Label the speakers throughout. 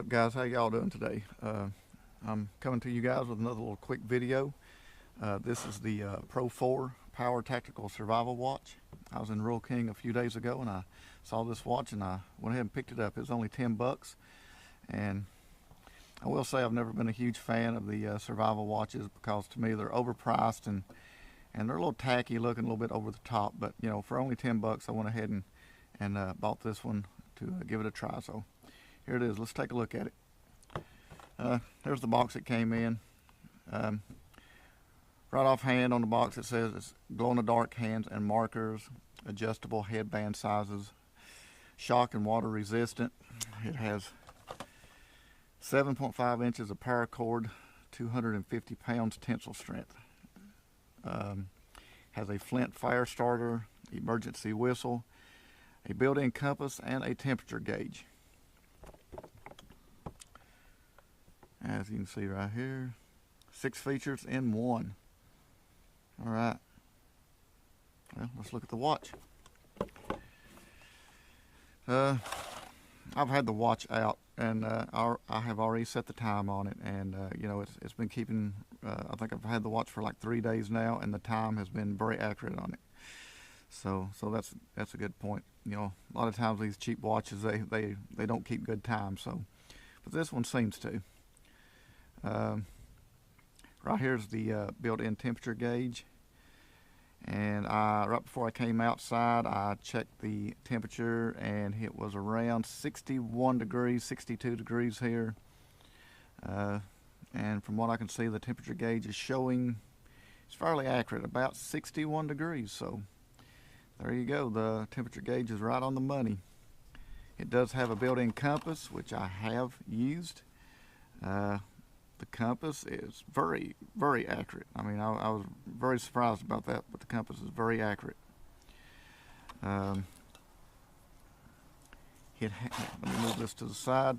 Speaker 1: up, guys? How y'all doing today? I'm coming to you guys with another little quick video. This is the Pro 4 Power Tactical Survival Watch. I was in Rural King a few days ago and I saw this watch and I went ahead and picked it up. It was only 10 bucks, and I will say I've never been a huge fan of the survival watches because to me they're overpriced and they're a little tacky looking, a little bit over the top. But you know, for only 10 bucks I went ahead and bought this one to give it a try. So here it is. Let's take a look at it. There's the box it came in. Right offhand on the box it says it's glow-in-the-dark hands and markers, adjustable headband sizes, shock and water resistant. It has 7.5 inches of paracord, 250 pounds tensile strength. Has a flint fire starter, emergency whistle, a built-in compass, and a temperature gauge. As you can see right here, 6 features in one. All right, well, let's look at the watch. I've had the watch out and I have already set the time on it, and you know, it's been keeping, I think I've had the watch for like 3 days now, and the time has been very accurate on it. So that's a good point. You know, a lot of times these cheap watches, they don't keep good time. So, but this one seems to. Right here's the built-in temperature gauge, and right before I came outside I checked the temperature and it was around 61 degrees, 62 degrees here, and from what I can see the temperature gauge is showing it's fairly accurate, about 61 degrees. So there you go, the temperature gauge is right on the money. It does have a built-in compass, which I have used. The compass is very, very accurate. I mean, I was very surprised about that, but the compass is very accurate. Let me move this to the side.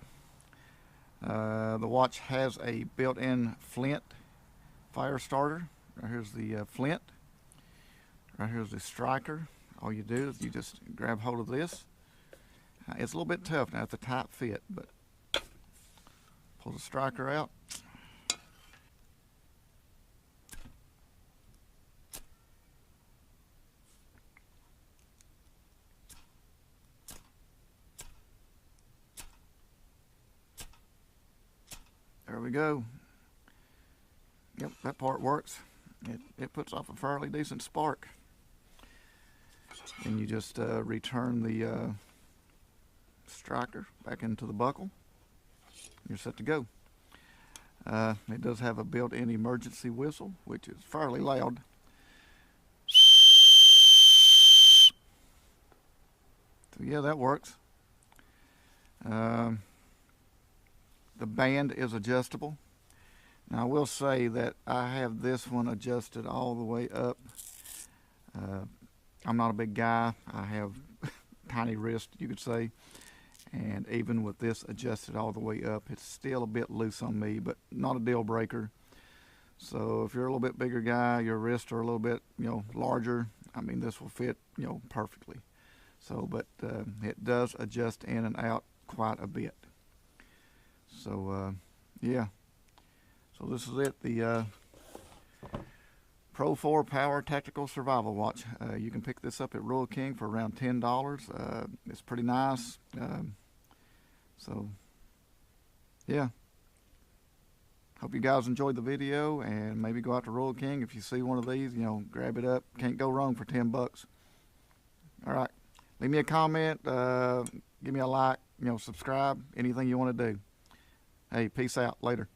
Speaker 1: The watch has a built-in flint fire starter. Right here's the flint. Right here's the striker. All you do is you just grab hold of this. It's a little bit tough now, it's a tight fit, but pull the striker out. There we go. Yep, that part works. It puts off a fairly decent spark. And you just return the striker back into the buckle. You're set to go. It does have a built-in emergency whistle, which is fairly loud. So yeah, that works. The band is adjustable. Now I will say that I have this one adjusted all the way up. I'm not a big guy. I have tiny wrist, you could say. And even with this adjusted all the way up, it's still a bit loose on me, but not a deal breaker. So if you're a little bit bigger guy, your wrists are a little bit, you know, larger, I mean, this will fit, you know, perfectly. So, but it does adjust in and out quite a bit. So, yeah. So this is it, the Pro 4 Power Tactical Survival Watch. You can pick this up at Rural King for around $10. It's pretty nice. So, yeah. Hope you guys enjoyed the video, and maybe go out to Rural King. If you see one of these, you know, grab it up. Can't go wrong for 10 bucks. All right. Leave me a comment. Give me a like. You know, subscribe. Anything you want to do. Hey, peace out. Later.